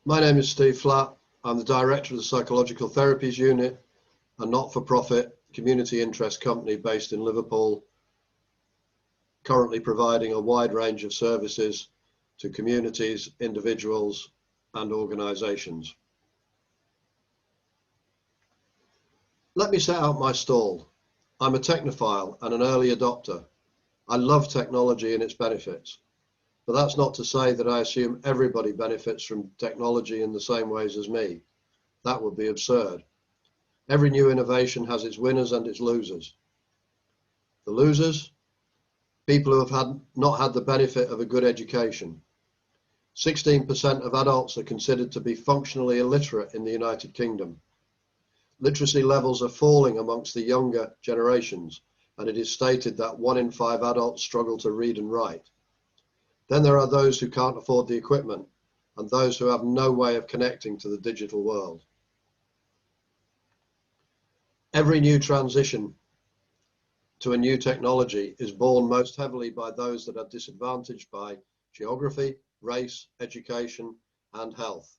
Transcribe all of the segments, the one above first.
My name is Steve Flatt. I'm the Director of the Psychological Therapies Unit, a not-for-profit community interest company based in Liverpool, currently providing a wide range of services to communities, individuals, and organisations. Let me set out my stall. I'm a technophile and an early adopter. I love technology and its benefits. But that's not to say that I assume everybody benefits from technology in the same ways as me. That would be absurd. Every new innovation has its winners and its losers. The losers? People who have not had the benefit of a good education. 16% of adults are considered to be functionally illiterate in the United Kingdom. Literacy levels are falling amongst the younger generations, and it is stated that 1 in 5 adults struggle to read and write. Then there are those who can't afford the equipment and those who have no way of connecting to the digital world. Every new transition to a new technology is borne most heavily by those that are disadvantaged by geography, race, education, and health.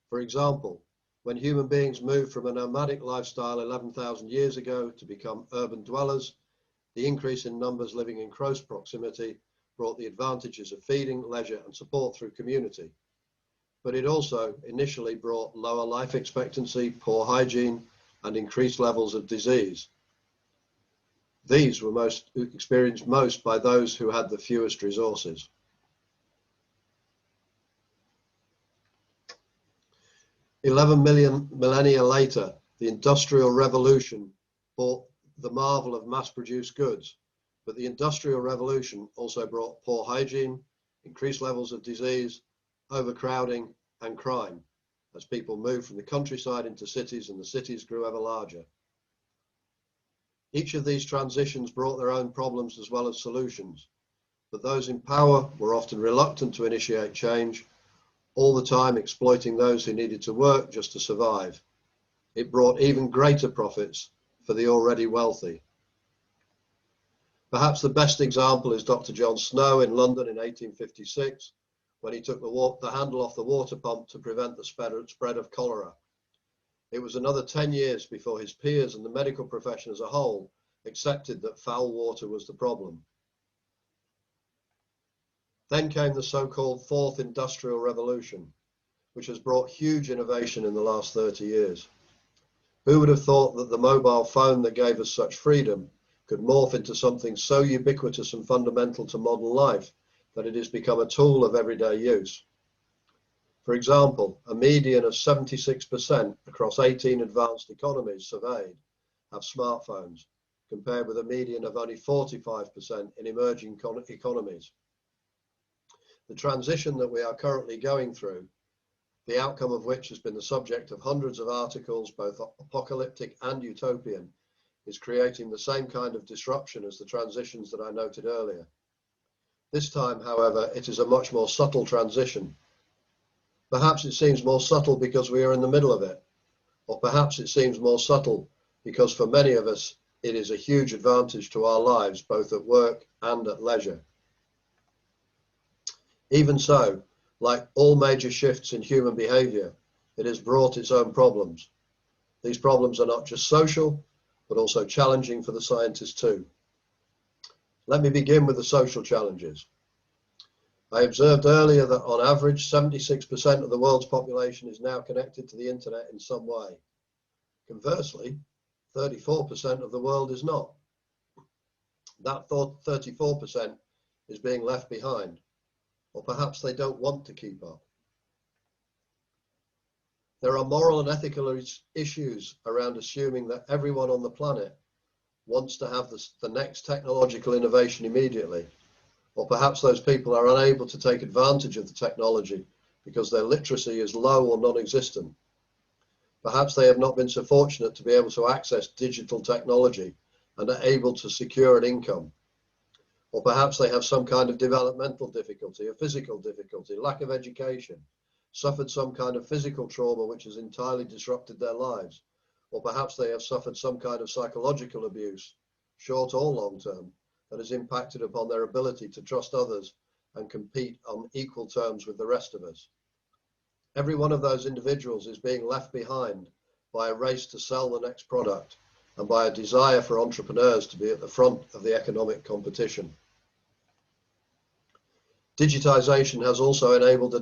For example, when human beings moved from a nomadic lifestyle 11,000 years ago to become urban dwellers, the increase in numbers living in close proximity brought the advantages of feeding, leisure, and support through community. But it also initially brought lower life expectancy, poor hygiene, and increased levels of disease. These were experienced most by those who had the fewest resources. "11 million millennia later, the Industrial Revolution brought the marvel of mass-produced goods. But the Industrial Revolution also brought poor hygiene, increased levels of disease, overcrowding, and crime, as people moved from the countryside into cities and the cities grew ever larger. Each of these transitions brought their own problems as well as solutions, but those in power were often reluctant to initiate change, all the time exploiting those who needed to work just to survive. It brought even greater profits for the already wealthy. Perhaps the best example is Dr. John Snow in London in 1856, when he took the handle off the water pump to prevent the spread of cholera. It was another 10 years before his peers and the medical profession as a whole accepted that foul water was the problem. Then came the so-called Fourth Industrial Revolution, which has brought huge innovation in the last 30 years. Who would have thought that the mobile phone that gave us such freedom could morph into something so ubiquitous and fundamental to modern life that it has become a tool of everyday use? For example, a median of 76% across 18 advanced economies surveyed have smartphones, compared with a median of only 45% in emerging economies. The transition that we are currently going through, the outcome of which has been the subject of hundreds of articles, both apocalyptic and utopian, is creating the same kind of disruption as the transitions that I noted earlier. This time, however, it is a much more subtle transition. Perhaps it seems more subtle because we are in the middle of it, or perhaps it seems more subtle because for many of us, it is a huge advantage to our lives, both at work and at leisure. Even so, like all major shifts in human behavior, it has brought its own problems. These problems are not just social, but also challenging for the scientists too. Let me begin with the social challenges. I observed earlier that on average, 76% of the world's population is now connected to the internet in some way. Conversely, 34% of the world is not. That 34% is being left behind, or perhaps they don't want to keep up. There are moral and ethical issues around assuming that everyone on the planet wants to have the next technological innovation immediately, or perhaps those people are unable to take advantage of the technology because their literacy is low or non-existent. Perhaps they have not been so fortunate to be able to access digital technology and are able to secure an income. Or perhaps they have some kind of developmental difficulty, a physical difficulty, lack of education, suffered some kind of physical trauma which has entirely disrupted their lives, or perhaps they have suffered some kind of psychological abuse, short or long term, that has impacted upon their ability to trust others and compete on equal terms with the rest of us. Every one of those individuals is being left behind by a race to sell the next product and by a desire for entrepreneurs to be at the front of the economic competition. Digitization has also enabled a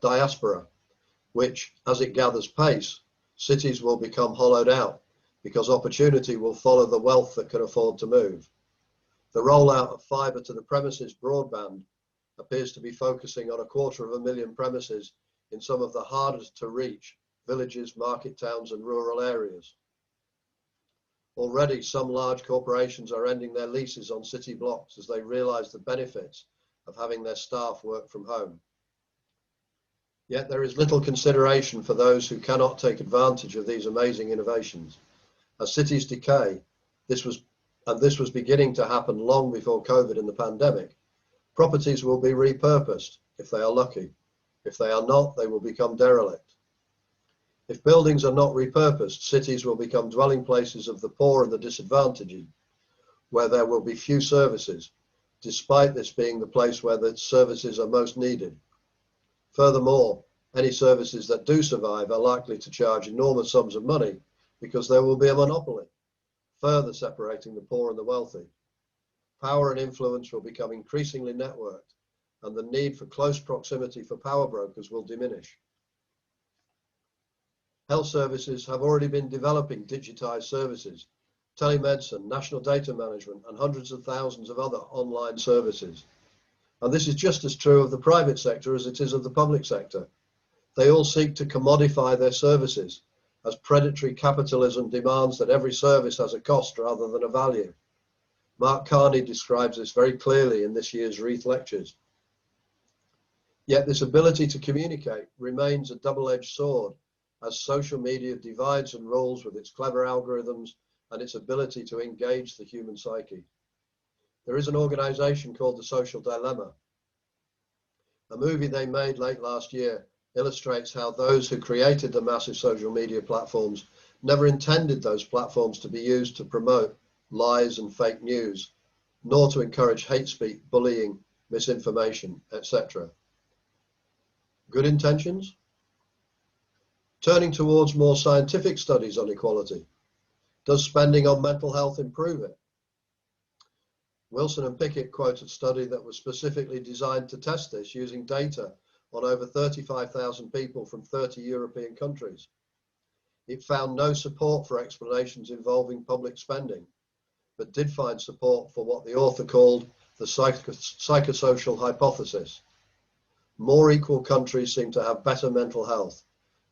diaspora, which, as it gathers pace, cities will become hollowed out because opportunity will follow the wealth that can afford to move. The rollout of fibre to the premises broadband appears to be focusing on 250,000 premises in some of the hardest to reach villages, market towns and rural areas. Already some large corporations are ending their leases on city blocks as they realise the benefits of having their staff work from home. Yet there is little consideration for those who cannot take advantage of these amazing innovations. As cities decay, this was beginning to happen long before COVID and the pandemic. Properties will be repurposed if they are lucky. If they are not, they will become derelict. If buildings are not repurposed, cities will become dwelling places of the poor and the disadvantaged, where there will be few services, despite this being the place where the services are most needed. Furthermore, any services that do survive are likely to charge enormous sums of money because there will be a monopoly, further separating the poor and the wealthy. Power and influence will become increasingly networked, and the need for close proximity for power brokers will diminish. Health services have already been developing digitized services, telemedicine, national data management, and hundreds of thousands of other online services. And this is just as true of the private sector as it is of the public sector. They all seek to commodify their services, as predatory capitalism demands that every service has a cost rather than a value. Mark Carney describes this very clearly in this year's Reith Lectures. Yet this ability to communicate remains a double-edged sword, as social media divides and rules with its clever algorithms and its ability to engage the human psyche. There is an organization called The Social Dilemma. A movie they made late last year illustrates how those who created the massive social media platforms never intended those platforms to be used to promote lies and fake news, nor to encourage hate speech, bullying, misinformation, etc. Good intentions? Turning towards more scientific studies on equality. Does spending on mental health improve it? Wilson and Pickett quote a study that was specifically designed to test this using data on over 35,000 people from 30 European countries. It found no support for explanations involving public spending, but did find support for what the author called the psychosocial hypothesis. More equal countries seem to have better mental health,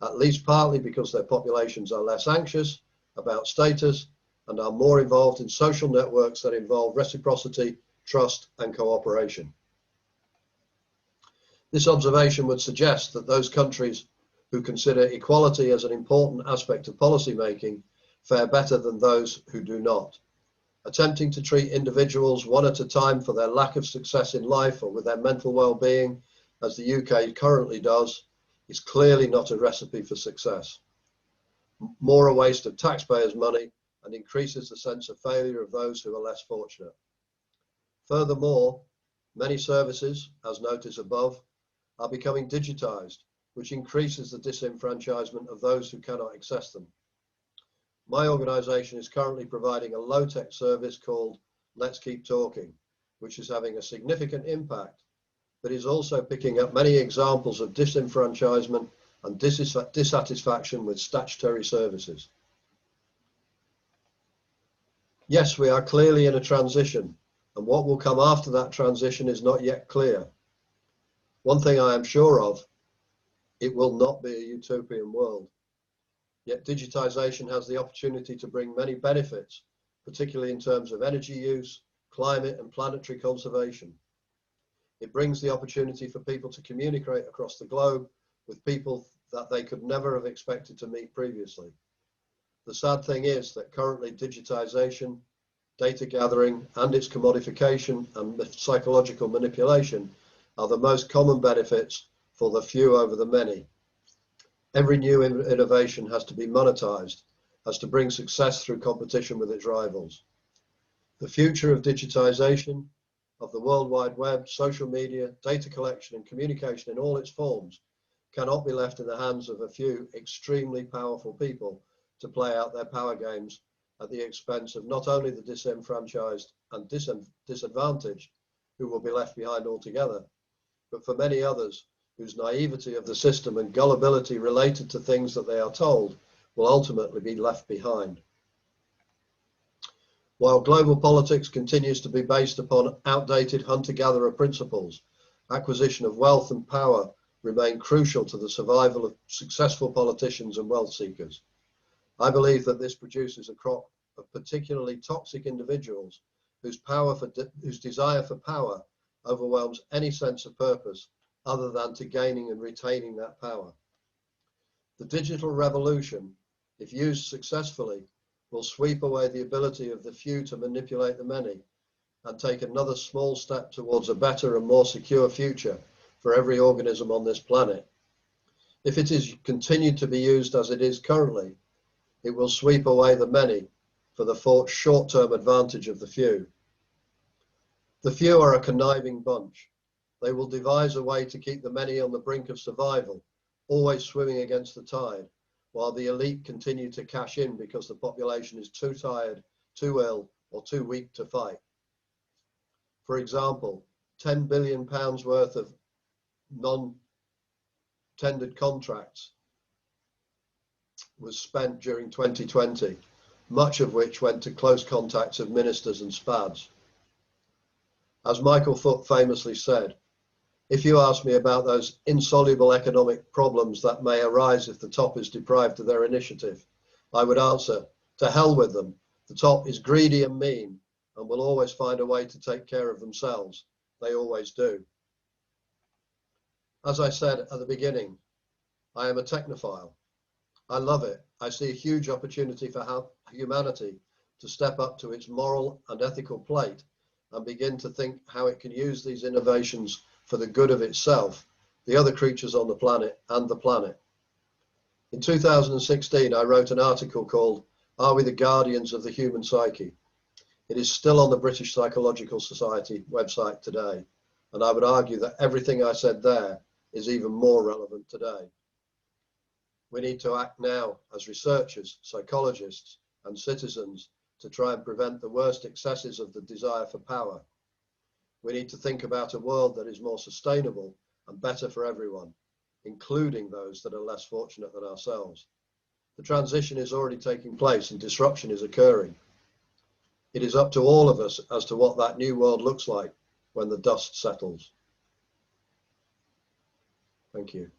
at least partly because their populations are less anxious about status and are more involved in social networks that involve reciprocity, trust, and cooperation. This observation would suggest that those countries who consider equality as an important aspect of policy making fare better than those who do not. Attempting to treat individuals one at a time for their lack of success in life or with their mental well-being, as the UK currently does, is clearly not a recipe for success. More a waste of taxpayers' money and increases the sense of failure of those who are less fortunate. Furthermore, many services, as noted above, are becoming digitized, which increases the disenfranchisement of those who cannot access them. My organization is currently providing a low-tech service called Let's Keep Talking, which is having a significant impact, but is also picking up many examples of disenfranchisement and dissatisfaction with statutory services. Yes, we are clearly in a transition, and what will come after that transition is not yet clear. One thing I am sure of, it will not be a utopian world. Yet digitization has the opportunity to bring many benefits, particularly in terms of energy use, climate and planetary conservation. It brings the opportunity for people to communicate across the globe with people that they could never have expected to meet previously. The sad thing is that currently digitization, data gathering and its commodification and psychological manipulation are the most common benefits for the few over the many. Every new innovation has to be monetized, has to bring success through competition with its rivals. The future of digitization, of the World Wide Web, social media, data collection and communication in all its forms cannot be left in the hands of a few extremely powerful people to play out their power games at the expense of not only the disenfranchised and disadvantaged, who will be left behind altogether, but for many others whose naivety of the system and gullibility related to things that they are told will ultimately be left behind. While global politics continues to be based upon outdated hunter-gatherer principles, acquisition of wealth and power remain crucial to the survival of successful politicians and wealth seekers. I believe that this produces a crop of particularly toxic individuals whose desire for power overwhelms any sense of purpose other than to gaining and retaining that power. The digital revolution, if used successfully, will sweep away the ability of the few to manipulate the many and take another small step towards a better and more secure future for every organism on this planet. If it is continued to be used as it is currently, it will sweep away the many for the short-term advantage of the few. The few are a conniving bunch. They will devise a way to keep the many on the brink of survival, always swimming against the tide, while the elite continue to cash in because the population is too tired, too ill, or too weak to fight. For example, £10 billion worth of non-tendered contracts was spent during 2020, much of which went to close contacts of ministers and spads. As Michael Foot famously said, if you ask me about those insoluble economic problems that may arise if the top is deprived of their initiative, I would answer, to hell with them. The top is greedy and mean and will always find a way to take care of themselves. They always do. As I said at the beginning, I am a technophile. I love it. I see a huge opportunity for humanity to step up to its moral and ethical plate and begin to think how it can use these innovations for the good of itself, the other creatures on the planet, and the planet. In 2016, I wrote an article called, "Are We the Guardians of the Human Psyche?" It is still on the British Psychological Society website today, and I would argue that everything I said there is even more relevant today. We need to act now as researchers, psychologists, and citizens to try and prevent the worst excesses of the desire for power. We need to think about a world that is more sustainable and better for everyone, including those that are less fortunate than ourselves. The transition is already taking place and disruption is occurring. It is up to all of us as to what that new world looks like when the dust settles. Thank you.